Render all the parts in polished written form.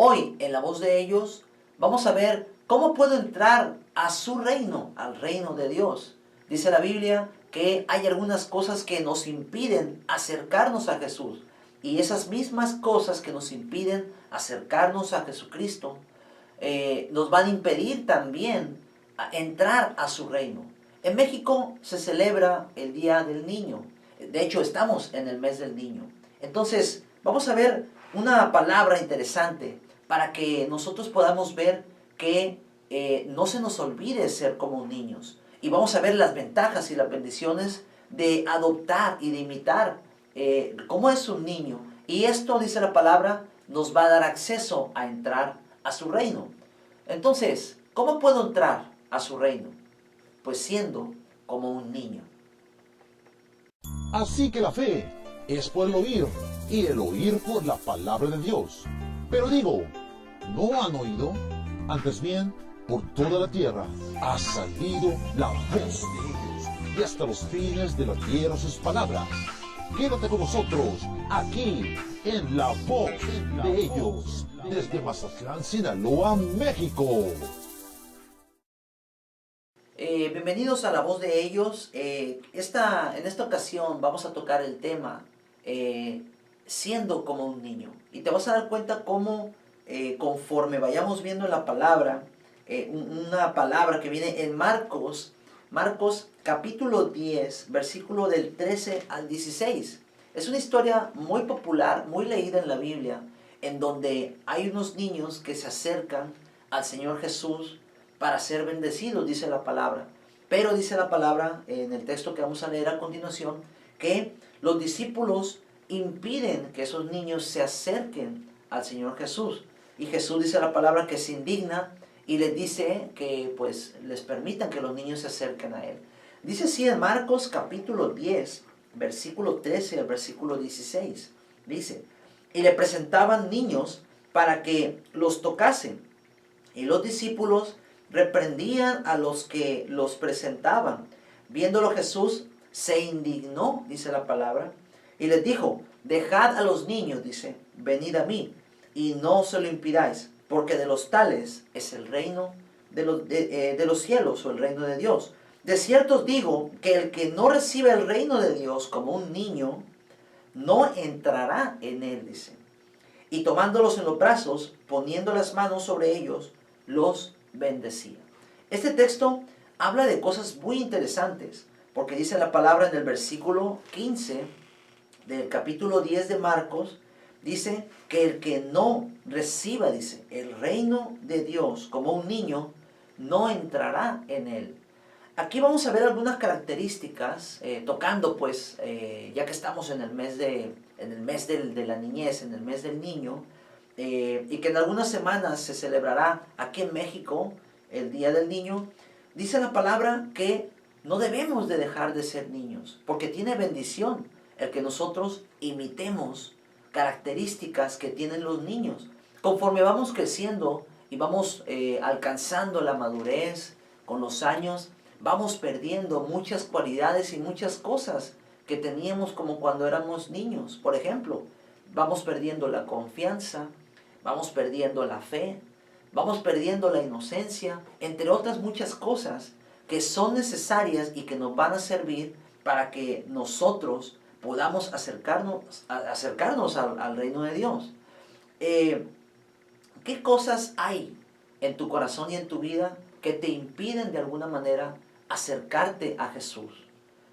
Hoy, en la voz de ellos, vamos a ver cómo puedo entrar a su reino, al reino de Dios. Dice la Biblia que hay algunas cosas que nos impiden acercarnos a Jesús. Y esas mismas cosas que nos impiden acercarnos a Jesucristo, nos van a impedir también entrar a su reino. En México se celebra el Día del Niño. De hecho, estamos en el mes del niño. Entonces, vamos a ver una palabra interesante para que nosotros podamos ver que no se nos olvide ser como niños. Y vamos a ver las ventajas y las bendiciones de adoptar y de imitar cómo es un niño. Y esto, dice la palabra, nos va a dar acceso a entrar a su reino. Entonces, ¿cómo puedo entrar a su reino? Pues siendo como un niño. Así que la fe es por el oír, y el oír por la palabra de Dios. Pero digo, ¿no han oído? Antes bien, por toda la tierra ha salido la voz de ellos, y hasta los fines de la tierra sus palabras. Quédate con nosotros, aquí, en la voz de ellos, desde Mazatlán, Sinaloa, México. Bienvenidos a la voz de ellos. En esta ocasión vamos a tocar el tema siendo como un niño. Y te vas a dar cuenta cómo conforme vayamos viendo la palabra, una palabra que viene en Marcos capítulo 10, versículo del 13 al 16. Es una historia muy popular, muy leída en la Biblia, en donde hay unos niños que se acercan al Señor Jesús para ser bendecidos, dice la palabra. Pero dice la palabra en el texto que vamos a leer a continuación, que los discípulos impiden que esos niños se acerquen al Señor Jesús. Y Jesús, dice la palabra, que se indigna y les dice que pues les permitan que los niños se acerquen a Él. Dice así en Marcos capítulo 10, versículo 13 al versículo 16. Dice, y le presentaban niños para que los tocasen. Y los discípulos reprendían a los que los presentaban. Viéndolo Jesús se indignó, dice la palabra, y les dijo, dejad a los niños, dice, venid a mí, y no se lo impidáis, porque de los tales es el reino de los cielos, o el reino de Dios. De cierto os digo que el que no recibe el reino de Dios como un niño, no entrará en él, dice. Y tomándolos en los brazos, poniendo las manos sobre ellos, los bendecía. Este texto habla de cosas muy interesantes, porque dice la palabra en el versículo 15 del capítulo 10 de Marcos, dice que el que no reciba, dice, el reino de Dios como un niño, no entrará en él. Aquí vamos a ver algunas características, tocando pues, ya que estamos en el mes de la niñez, en el mes del niño, y que en algunas semanas se celebrará aquí en México el Día del Niño. Dice la palabra que no debemos de dejar de ser niños, porque tiene bendición el que nosotros imitemos características que tienen los niños. Conforme vamos creciendo y vamos alcanzando la madurez con los años, vamos perdiendo muchas cualidades y muchas cosas que teníamos como cuando éramos niños. Por ejemplo, vamos perdiendo la confianza, vamos perdiendo la fe, vamos perdiendo la inocencia, entre otras muchas cosas que son necesarias y que nos van a servir para que nosotros podamos acercarnos al reino de Dios. ¿Qué cosas hay en tu corazón y en tu vida que te impiden de alguna manera acercarte a Jesús?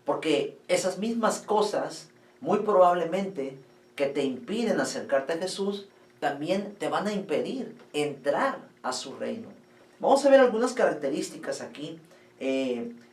Porque esas mismas cosas, muy probablemente, que te impiden acercarte a Jesús, también te van a impedir entrar a su reino. Vamos a ver algunas características aquí.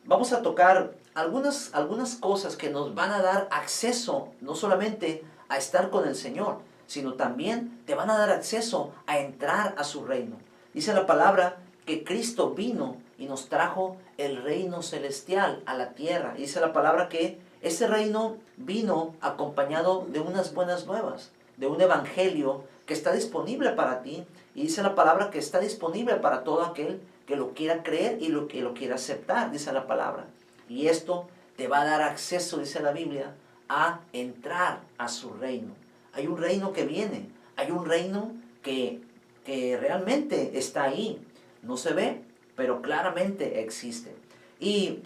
Vamos a tocar algunas cosas que nos van a dar acceso, no solamente a estar con el Señor, sino también te van a dar acceso a entrar a su reino. Dice la palabra que Cristo vino y nos trajo el reino celestial a la tierra. Dice la palabra que ese reino vino acompañado de unas buenas nuevas, de un evangelio que está disponible para ti. Y dice la palabra que está disponible para todo aquel que lo quiera creer y que lo quiera aceptar, dice la palabra. Y esto te va a dar acceso, dice la Biblia, a entrar a su reino. Hay un reino que viene, hay un reino que que realmente está ahí. No se ve, pero claramente existe. Y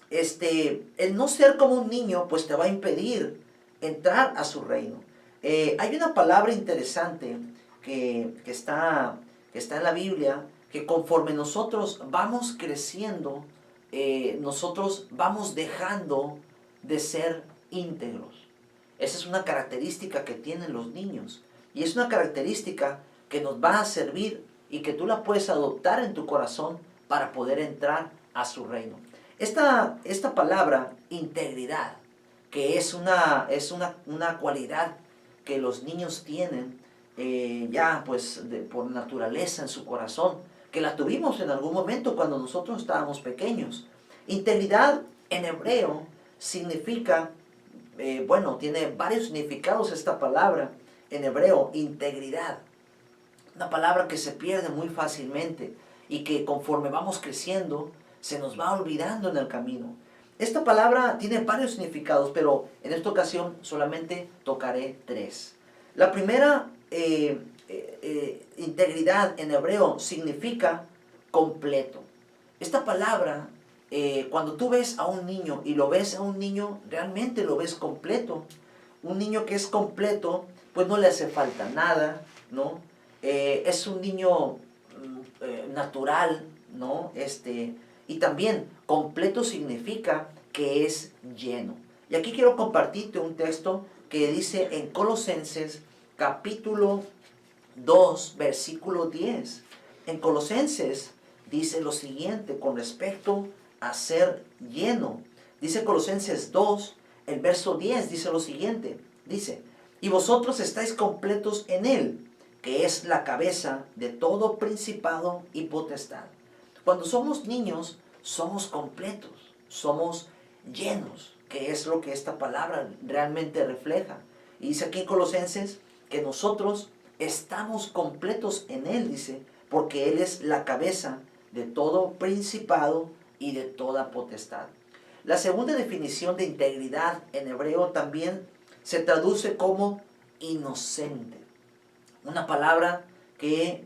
el no ser como un niño, pues te va a impedir entrar a su reino. Hay una palabra interesante que está en la Biblia, que conforme nosotros vamos creciendo, nosotros vamos dejando de ser íntegros. Esa es una característica que tienen los niños. Y es una característica que nos va a servir y que tú la puedes adoptar en tu corazón para poder entrar a su reino. Esta palabra, integridad, que es una cualidad que los niños tienen ya pues por naturaleza en su corazón, que la tuvimos en algún momento cuando nosotros estábamos pequeños. Integridad en hebreo significa, tiene varios significados esta palabra en hebreo, integridad. Una palabra que se pierde muy fácilmente y que conforme vamos creciendo se nos va olvidando en el camino. Esta palabra tiene varios significados, pero en esta ocasión solamente tocaré 3. La primera, integridad en hebreo, significa completo. Esta palabra, cuando tú ves a un niño y lo ves a un niño, realmente lo ves completo. Un niño que es completo, pues no le hace falta nada, ¿no? Es un niño natural, ¿no? Y también completo significa que es lleno. Y aquí quiero compartirte un texto que dice en Colosenses capítulo 2, versículo 10. En Colosenses dice lo siguiente con respecto a ser lleno. Dice Colosenses 2, el verso 10, dice lo siguiente. Dice, y vosotros estáis completos en Él, que es la cabeza de todo principado y potestad. Cuando somos niños, somos completos, somos llenos, que es lo que esta palabra realmente refleja. Y dice aquí en Colosenses que nosotros estamos completos en Él, dice, porque Él es la cabeza de todo principado y de toda potestad. La segunda definición de integridad en hebreo también se traduce como inocente. Una palabra que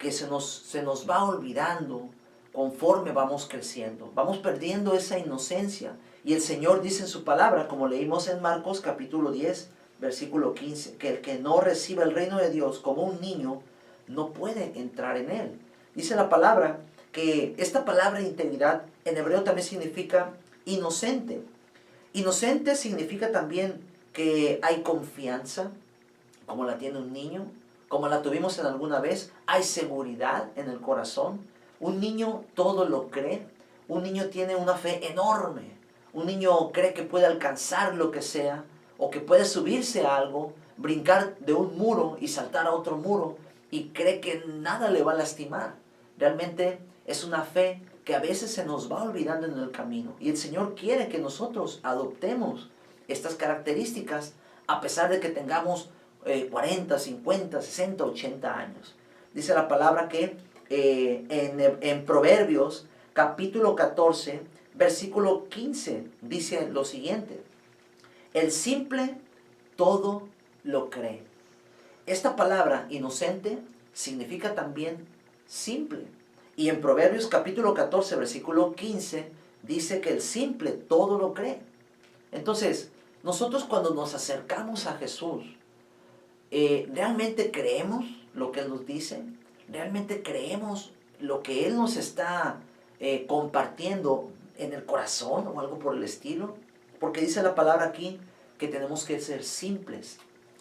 se nos va olvidando conforme vamos creciendo. Vamos perdiendo esa inocencia. Y el Señor dice en su palabra, como leímos en Marcos capítulo 10, versículo 15, que el que no reciba el reino de Dios como un niño, no puede entrar en él. Dice la palabra que esta palabra integridad en hebreo también significa inocente. Inocente significa también que hay confianza, como la tiene un niño, como la tuvimos en alguna vez. Hay seguridad en el corazón. Un niño todo lo cree. Un niño tiene una fe enorme. Un niño cree que puede alcanzar lo que sea, o que puede subirse a algo, brincar de un muro y saltar a otro muro, y cree que nada le va a lastimar. Realmente es una fe que a veces se nos va olvidando en el camino. Y el Señor quiere que nosotros adoptemos estas características a pesar de que tengamos 40, 50, 60, 80 años. Dice la palabra que en Proverbios capítulo 14, versículo 15, dice lo siguiente. El simple todo lo cree. Esta palabra inocente significa también simple. Y en Proverbios capítulo 14, versículo 15, dice que el simple todo lo cree. Entonces, nosotros cuando nos acercamos a Jesús, ¿realmente creemos lo que Él nos dice? ¿Realmente creemos lo que Él nos está compartiendo en el corazón o algo por el estilo? Porque dice la palabra aquí que tenemos que ser simples,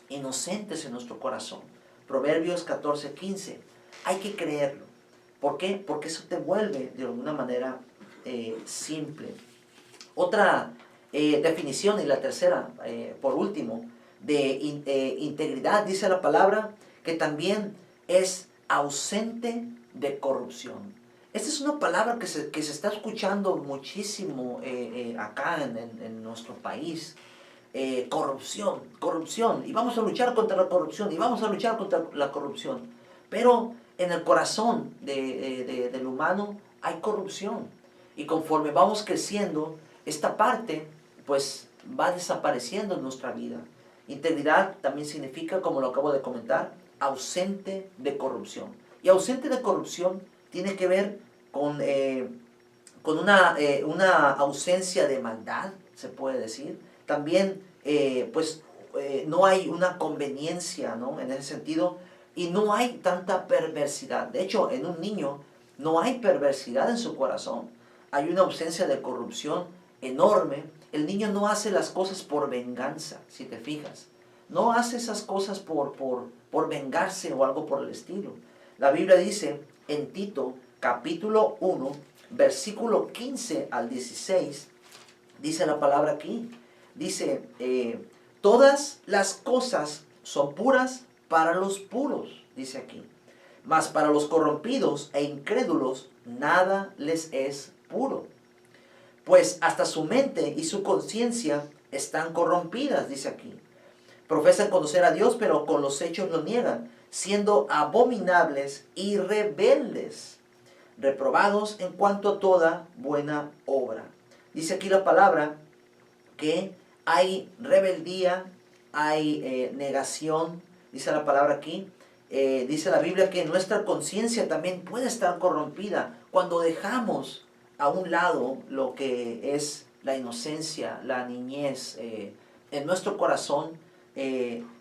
inocentes en nuestro corazón. Proverbios 14, 15. Hay que creerlo. ¿Por qué? Porque eso te vuelve de alguna manera simple. Otra definición, y la tercera, por último, de integridad, dice la palabra que también es ausente de corrupción. Esta es una palabra que se está escuchando muchísimo acá en nuestro país. Corrupción, y vamos a luchar contra la corrupción, y vamos a luchar contra la corrupción. Pero en el corazón del humano hay corrupción. Y conforme vamos creciendo, esta parte pues va desapareciendo en nuestra vida. Integridad también significa, como lo acabo de comentar, ausente de corrupción. Y ausente de corrupción tiene que ver con una ausencia de maldad, se puede decir. También, no hay una conveniencia, ¿no? En ese sentido, y no hay tanta perversidad. De hecho, en un niño no hay perversidad en su corazón. Hay una ausencia de corrupción enorme. El niño no hace las cosas por venganza, si te fijas. No hace esas cosas por vengarse o algo por el estilo. La Biblia dice en Tito, capítulo 1, versículo 15 al 16, dice la palabra aquí. Dice, todas las cosas son puras para los puros, dice aquí. Mas para los corrompidos e incrédulos, nada les es puro. Pues hasta su mente y su conciencia están corrompidas, dice aquí. Profesan conocer a Dios, pero con los hechos lo niegan, siendo abominables y rebeldes, reprobados en cuanto a toda buena obra. Dice aquí la palabra que hay rebeldía, hay negación, dice la palabra aquí. Dice la Biblia que nuestra conciencia también puede estar corrompida cuando dejamos a un lado lo que es la inocencia, la niñez en nuestro corazón.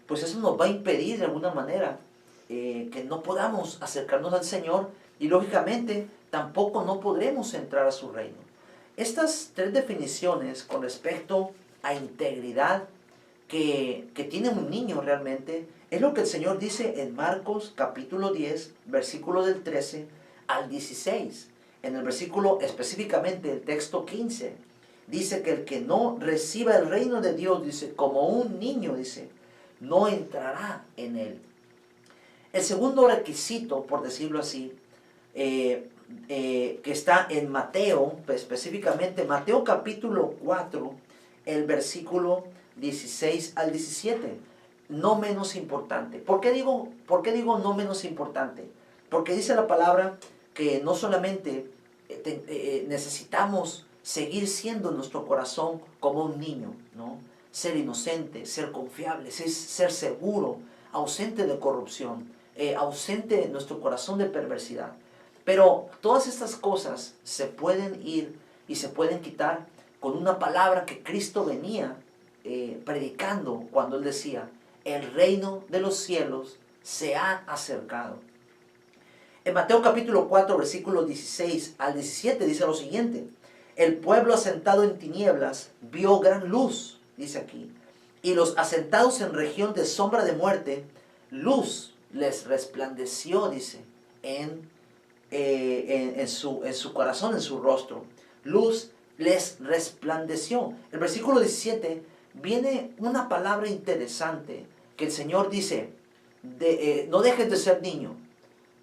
Pues eso nos va a impedir de alguna manera que no podamos acercarnos al Señor y lógicamente tampoco no podremos entrar a su reino. Estas tres definiciones con respecto a integridad que tiene un niño realmente es lo que el Señor dice en Marcos capítulo 10, versículo del 13 al 16. En el versículo específicamente el texto 15 dice que el que no reciba el reino de Dios, dice, como un niño, dice, no entrará en él. El segundo requisito, por decirlo así, que está en Mateo, específicamente Mateo capítulo 4, el versículo 16 al 17, no menos importante. ¿Por qué digo no menos importante? Porque dice la palabra que no solamente necesitamos seguir siendo nuestro corazón como un niño, ¿no? Ser inocente, ser confiable, ser seguro, ausente de corrupción, ausente nuestro corazón de perversidad. Pero todas estas cosas se pueden ir y se pueden quitar con una palabra que Cristo venía predicando cuando Él decía, el reino de los cielos se ha acercado. En Mateo capítulo 4, versículos 16 al 17 dice lo siguiente, el pueblo asentado en tinieblas vio gran luz, dice aquí, y los asentados en región de sombra de muerte, luz les resplandeció, dice, en su corazón, en su rostro. Luz les resplandeció. El versículo 17 viene una palabra interesante que el Señor dice, no dejes de ser niño,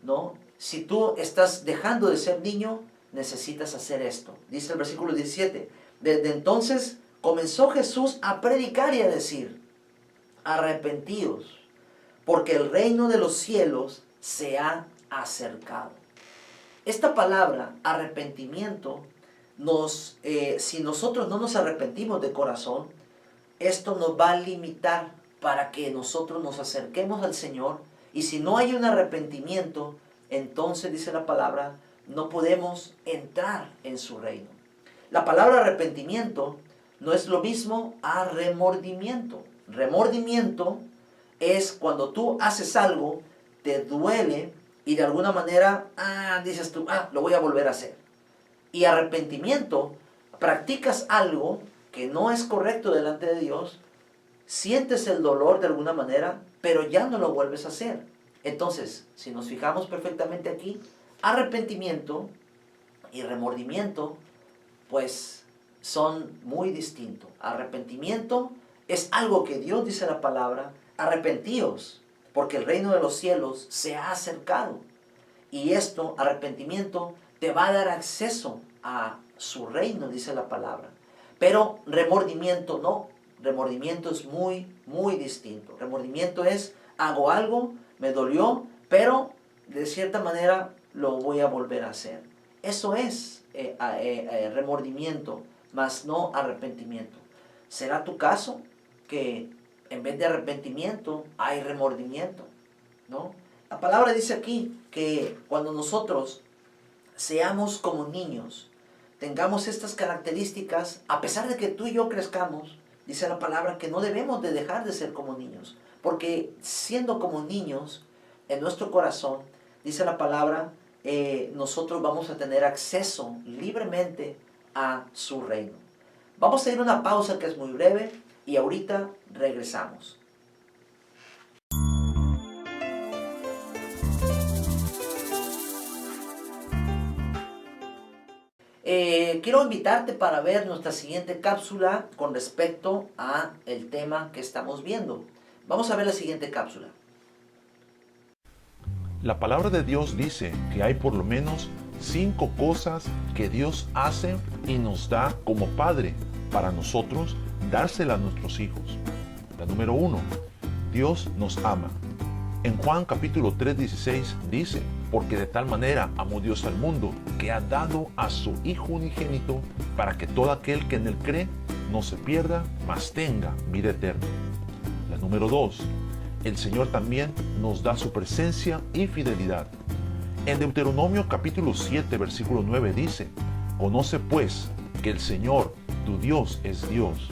¿no? Si tú estás dejando de ser niño, necesitas hacer esto. Dice el versículo 17, desde entonces comenzó Jesús a predicar y a decir, arrepentíos, porque el reino de los cielos se ha acercado. Esta palabra, arrepentimiento, si nosotros no nos arrepentimos de corazón, esto nos va a limitar para que nosotros nos acerquemos al Señor. Y si no hay un arrepentimiento, entonces dice la palabra, no podemos entrar en su reino. La palabra arrepentimiento no es lo mismo a remordimiento. Remordimiento es cuando tú haces algo, te duele y de alguna manera, dices tú, lo voy a volver a hacer. Y arrepentimiento, practicas algo que no es correcto delante de Dios, sientes el dolor de alguna manera, pero ya no lo vuelves a hacer. Entonces, si nos fijamos perfectamente aquí, arrepentimiento y remordimiento, pues son muy distintos. Arrepentimiento es algo que Dios dice en la palabra, arrepentíos, porque el reino de los cielos se ha acercado. Y esto, arrepentimiento, te va a dar acceso a su reino, dice la palabra. Pero remordimiento no. Remordimiento es muy, muy distinto. Remordimiento es, hago algo, me dolió, pero de cierta manera lo voy a volver a hacer. Eso es remordimiento, mas no arrepentimiento. ¿Será tu caso que en vez de arrepentimiento hay remordimiento? ¿no? La palabra dice aquí que cuando nosotros seamos como niños, tengamos estas características, a pesar de que tú y yo crezcamos, dice la palabra que no debemos de dejar de ser como niños, porque siendo como niños en nuestro corazón, dice la palabra, nosotros vamos a tener acceso libremente a su reino. Vamos a ir a una pausa que es muy breve y ahorita regresamos. Quiero invitarte para ver nuestra siguiente cápsula con respecto a el tema que estamos viendo. Vamos a ver la siguiente cápsula. La palabra de Dios dice que hay por lo menos 5 cosas que Dios hace y nos da como Padre para nosotros dársela a nuestros hijos. La número 1, Dios nos ama. En Juan capítulo 3:16 dice, porque de tal manera amó Dios al mundo, que ha dado a su Hijo unigénito, para que todo aquel que en él cree no se pierda, mas tenga vida eterna. La número 2, el Señor también nos da su presencia y fidelidad. En Deuteronomio capítulo 7, versículo 9 dice, conoce pues que el Señor, tu Dios, es Dios,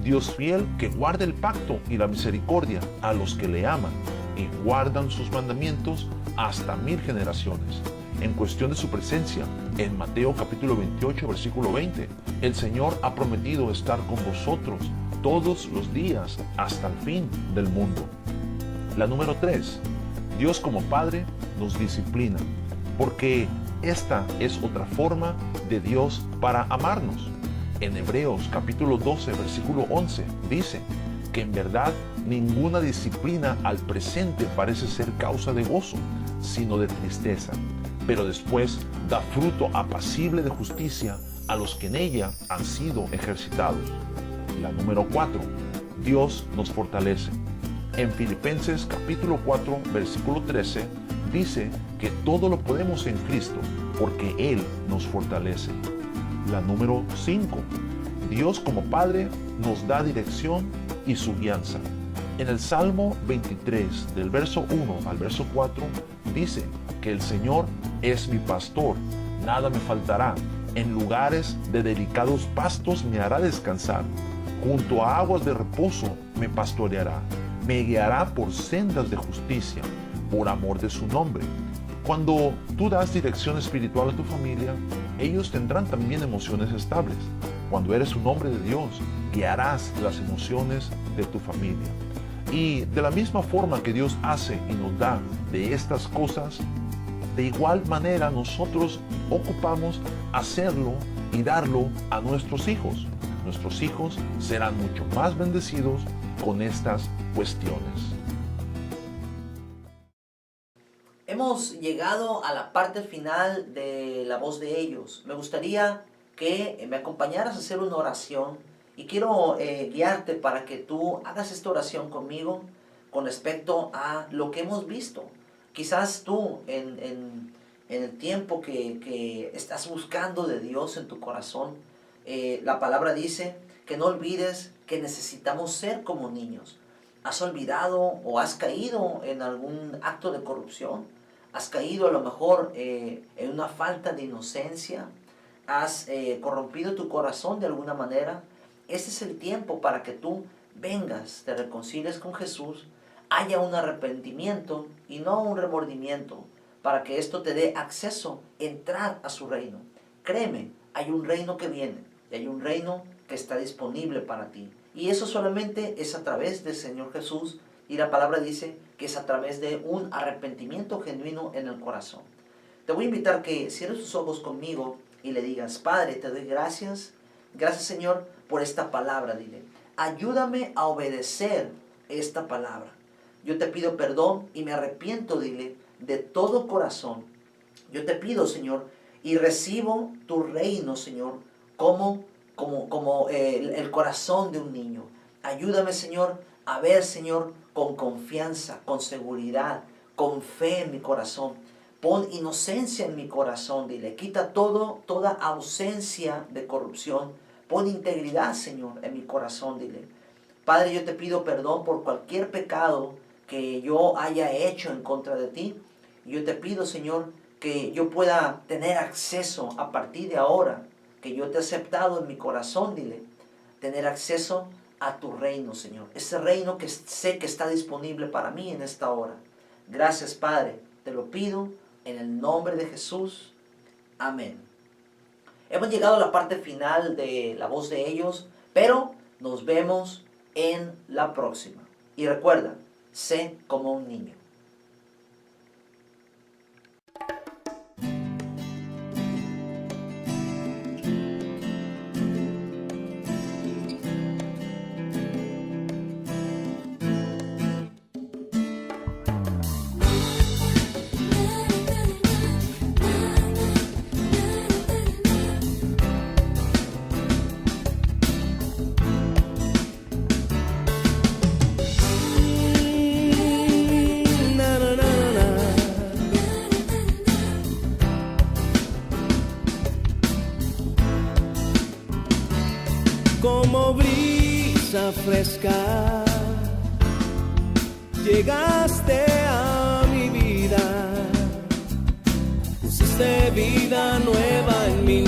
Dios fiel que guarda el pacto y la misericordia a los que le aman y guardan sus mandamientos hasta 1000 generaciones. En cuestión de su presencia, en Mateo capítulo 28, versículo 20, el Señor ha prometido estar con vosotros todos los días hasta el fin del mundo. La número 3, Dios como Padre nos disciplina, porque esta es otra forma de Dios para amarnos. En Hebreos capítulo 12, versículo 11, dice que en verdad ninguna disciplina al presente parece ser causa de gozo, sino de tristeza, pero después da fruto apacible de justicia a los que en ella han sido ejercitados. La número 4, Dios nos fortalece. En Filipenses capítulo 4, versículo 13, dice que todo lo podemos en Cristo, porque Él nos fortalece. La número 5, Dios como Padre nos da dirección y su guianza. En el Salmo 23, del verso 1 al verso 4, dice que el Señor es mi pastor, nada me faltará. En lugares de delicados pastos me hará descansar. Junto a aguas de reposo me pastoreará. Me guiará por sendas de justicia, por amor de su nombre. Cuando tú das dirección espiritual a tu familia, ellos tendrán también emociones estables. Cuando eres un hombre de Dios, guiarás las emociones de tu familia. Y de la misma forma que Dios hace y nos da de estas cosas, de igual manera nosotros ocupamos hacerlo y darlo a nuestros hijos. Nuestros hijos serán mucho más bendecidos con estas cuestiones. Hemos llegado a la parte final de la voz de ellos. Me gustaría que me acompañaras a hacer una oración y quiero guiarte para que tú hagas esta oración conmigo con respecto a lo que hemos visto. Quizás tú en el tiempo que estás buscando de Dios en tu corazón, la palabra dice que no olvides que necesitamos ser como niños. ¿Has olvidado o has caído en algún acto de corrupción? ¿Has caído a lo mejor en una falta de inocencia? ¿Has corrompido tu corazón de alguna manera? Este es el tiempo para que tú vengas, te reconcilies con Jesús, haya un arrepentimiento y no un remordimiento, para que esto te dé acceso, entrar a su reino. Créeme, hay un reino que viene, y hay un reino que está disponible para ti. Y eso solamente es a través del Señor Jesús, y la palabra dice que es a través de un arrepentimiento genuino en el corazón. Te voy a invitar que cierres tus ojos conmigo y le digas: Padre, te doy gracias. Gracias, Señor, por esta palabra. Dile: ayúdame a obedecer esta palabra. Yo te pido perdón y me arrepiento, dile, de todo corazón. Yo te pido, Señor, y recibo tu reino, Señor, como el corazón de un niño. Ayúdame, Señor, a ver, Señor, con confianza, con seguridad, con fe en mi corazón. Pon inocencia en mi corazón, dile. Quita toda ausencia de corrupción. Pon integridad, Señor, en mi corazón, dile. Padre, yo te pido perdón por cualquier pecado que yo haya hecho en contra de ti. Yo te pido, Señor, que yo pueda tener acceso a partir de ahora, que yo te he aceptado en mi corazón, dile, tener acceso a tu reino, Señor. Ese reino que sé que está disponible para mí en esta hora. Gracias, Padre. Te lo pido en el nombre de Jesús. Amén. Hemos llegado a la parte final de La Voz de Ellos, pero nos vemos en la próxima. Y recuerda, sé como un niño. Como brisa fresca, llegaste a mi vida, pusiste vida nueva en mi